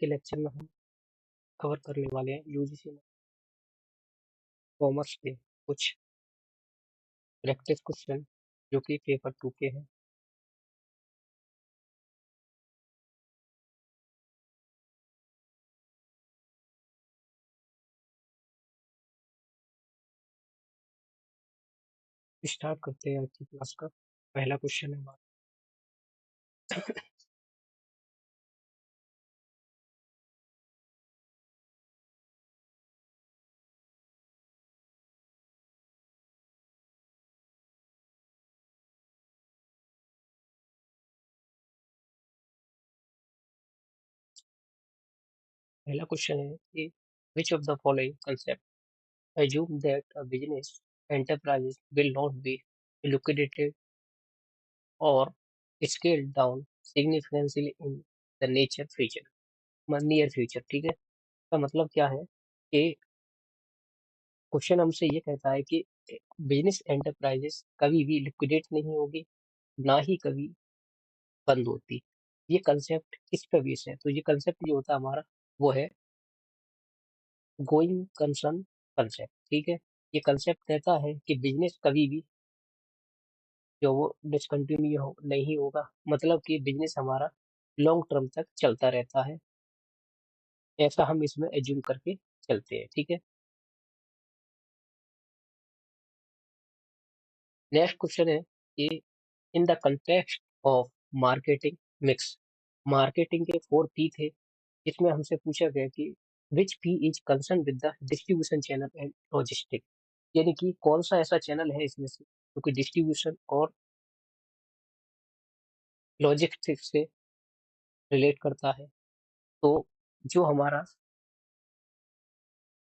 के लेक्चर में हम कवर करने वाले हैं यूजीसी में कॉमर्स के कुछ प्रैक्टिस क्वेश्चन जो कि पेपर 2 के हैं। स्टार्ट करते हैं आज की क्लास का। पहला क्वेश्चन है हमारा। पहला क्वेश्चन है कि which of the following concept assume that a business enterprise will not be liquidated or scaled down significantly in the near future। ठीक है, इसका मतलब क्या है कि क्वेश्चन हमसे ये कहता है कि बिजनेस एंटरप्राइजेस कभी भी लिक्विडेट नहीं होगी, ना ही कभी बंद होती। ये कंसेप्ट किस पे बेस है? तो ये कंसेप्ट जो होता है हमारा वो है गोइंग कंसर्न कंसेप्ट। ठीक है, ये कंसेप्ट कहता है कि बिजनेस कभी भी जो वो डिसकंटिन्यू नहीं होगा, मतलब कि बिजनेस हमारा लॉन्ग टर्म तक चलता रहता है, ऐसा हम इसमें एज्यूम करके चलते हैं। ठीक है, नेक्स्ट क्वेश्चन है कि in the context of marketing mix, marketing के 4 पी थे, इसमें हमसे पूछा गया कि विच P is concern with the distribution channel and logistic, यानी कि कौन सा ऐसा चैनल है इसमें से जो कि डिस्ट्रीब्यूशन और लॉजिस्टिक से रिलेट करता है। तो जो हमारा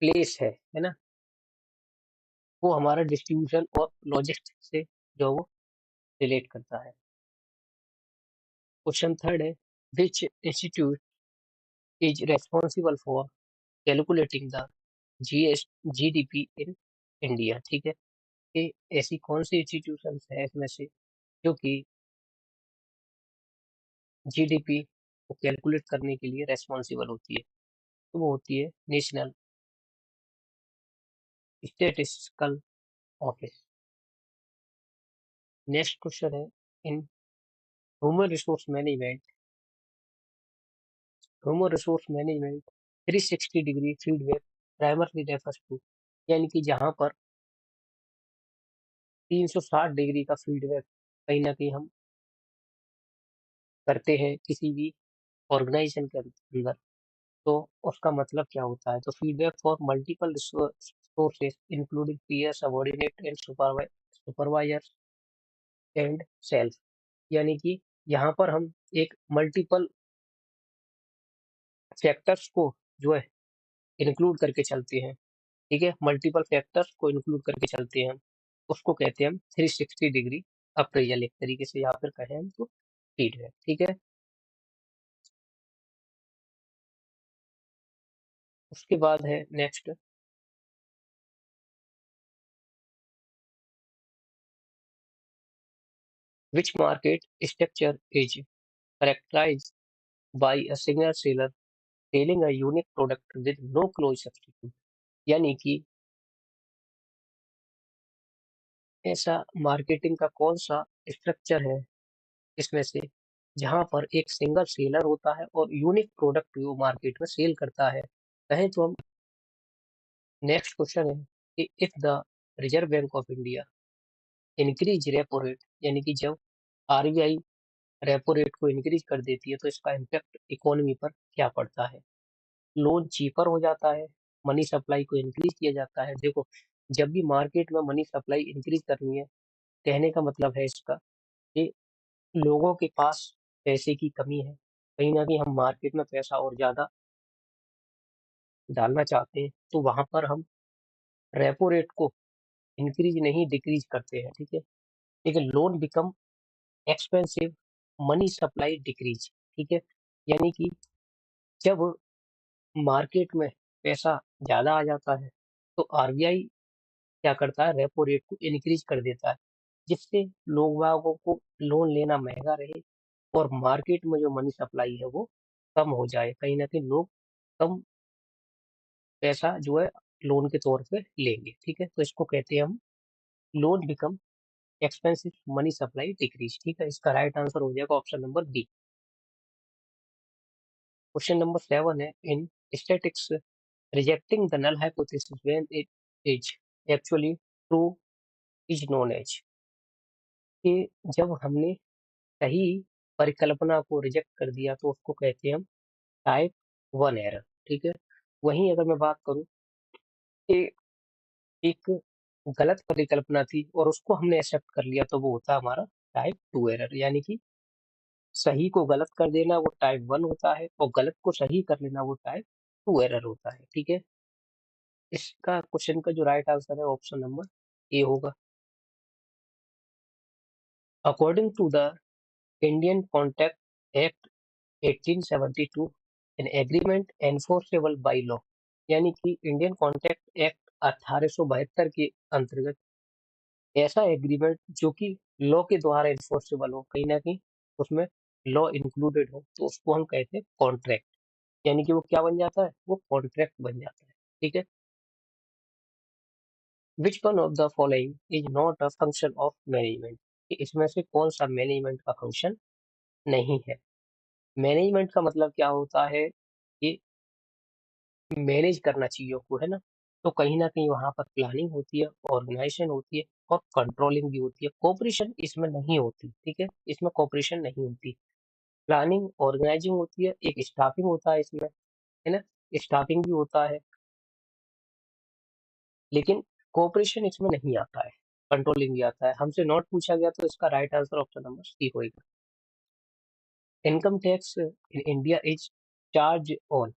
प्लेस है ना, वो हमारा डिस्ट्रीब्यूशन और लॉजिस्टिक से जो वो रिलेट करता है। क्वेश्चन थर्ड है which institute is responsible for calculating the GDP in India. ठीक है, कि ऐसी कौन सी इंस्टीट्यूशन है इसमें से जो कि जीडीपी को कैलकुलेट करने के लिए रेस्पॉन्सिबल होती है? तो वो होती है national statistical office. Next question है in human resource management, human resource management 360 degree feedback primarily refers to, यानी कि जहाँ पर 360 डिग्री का फीडबैक कहीं ना कहीं हम करते हैं किसी भी ऑर्गेनाइजेशन के अंदर, तो उसका मतलब क्या होता है? तो feedback for multiple sources including peer, subordinate and supervisor and self, यानी कि यहाँ पर हम एक मल्टीपल फैक्टर्स को जो है इंक्लूड करके चलते हैं। ठीक है, मल्टीपल फैक्टर्स को इंक्लूड करके चलते हैं हम, उसको कहते हैं हम 360 डिग्री अप्रेजल एक तरीके से, या फिर कहें हम तो फीडबैक। ठीक है, उसके बाद है next which market structure is characterized by a single seller selling a unique product with no close substitute, यानी कि ऐसा मार्केटिंग का कौन सा स्ट्रक्चर है इसमें से जहां पर एक सिंगल सेलर होता है और यूनिक प्रोडक्ट वो मार्केट में सेल करता है? कहें तो हम नेक्स्ट क्वेश्चन है कि if the reserve bank of India increase repo rate, यानी कि जब आरबीआई रेपो रेट को इंक्रीज कर देती है तो इसका इम्पैक्ट इकोनॉमी पर क्या पड़ता है? लोन चीपर हो जाता है, मनी सप्लाई को इंक्रीज किया जाता है। देखो, जब भी मार्केट में मनी सप्लाई इंक्रीज करनी है, कहने का मतलब है इसका कि लोगों के पास पैसे की कमी है, कहीं ना कहीं हम मार्केट में पैसा और ज्यादा डालना चाहते हैं, तो वहां पर हम रेपो रेट को इंक्रीज नहीं डिक्रीज करते हैं। ठीक है, लेकिन loan become expensive, money supply decrease. ठीक है, यानी कि जब मार्केट में पैसा ज्यादा आ जाता है तो आरबीआई क्या करता है, रेपो रेट को इंक्रीज कर देता है, जिससे लोग वागों को लोन लेना महंगा रहे और मार्केट में जो मनी सप्लाई है वो कम हो जाए, कहीं न कहीं लोग कम पैसा जो है लोन के तौर पे लेंगे, ठीक है? तो इसको कहते हैं हम loan become expensive, money supply decrease, ठीक है? इसका राइट आंसर हो जाएगा option number B. Question number 7 है, in statistics rejecting the null hypothesis when it is actually true is known as, कि जब हमने सही परिकल्पना को रिजेक्ट कर दिया तो उसको कहते हैं हम टाइप 1 एरर, ठीक है? वहीं अगर मैं बात करूँ कि एक गलत परिकल्पना थी और उसको हमने एक्सेप्ट कर लिया तो वो होता है हमारा टाइप 2 एरर, यानी कि सही को गलत कर देना वो टाइप 1 होता है और गलत को सही कर लेना वो टाइप 2 एरर होता है, ठीक है? इसका क्वेश्चन का जो राइट आंसर है ऑप्शन नंबर ए होगा। According to the Indian Contract Act 1872, an agreement enforceable by law, यानी कि इंडियन कॉन्ट्रैक्ट एक्ट 1872 के अंतर्गत ऐसा एग्रीमेंट जो कि लॉ के द्वारा एनफोर्सेबल हो, कहीं ना कहीं उसमें लॉ इंक्लूडेड हो, तो उसको हम कहते हैं कॉन्ट्रैक्ट, यानी कि वो क्या बन जाता है, वो कॉन्ट्रैक्ट बन जाता है, ठीक है? Which one of the following is not a function of management, कि इसमें से कौन सा मैनेजमेंट का फंक्शन नहीं है? मैनेजमेंट का मतलब क्या होता है कि मैनेज करना चीजों को, है ना? तो कहीं ना कहीं वहां पर प्लानिंग होती है, ऑर्गेनाइजेशन होती है और कंट्रोलिंग भी होती है, कोऑपरेशन इसमें नहीं होती, ठीक है? इसमें कोऑपरेशन नहीं होती, प्लानिंग ऑर्गेनाइजिंग होती है, एक स्टाफिंग होता है इसमें, है ना? स्टाफिंग भी होता है, लेकिन कोऑपरेशन इसमें नहीं आता है, कंट्रोलिंग भी आता है। हमसे नॉट पूछा गया तो इसका right answer option number C होगा। Income tax in India is charge on,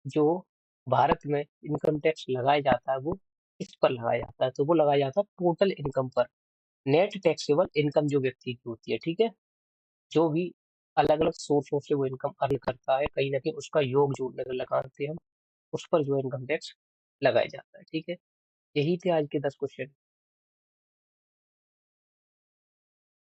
जो भारत में इनकम टैक्स लगाया जाता है वो किस पर लगाया जाता है? तो वो लगाया जाता है टोटल इनकम पर, नेट टैक्सेबल इनकम जो व्यक्ति की होती है, ठीक है? जो भी अलग अलग सोर्सों से वो इनकम अर्न करता है, कहीं ना कहीं उसका योग जो लगाते हैं हम, उस पर जो इनकम टैक्स लगाया जाता है, ठीक है? यही थे आज के 10 क्वेश्चन।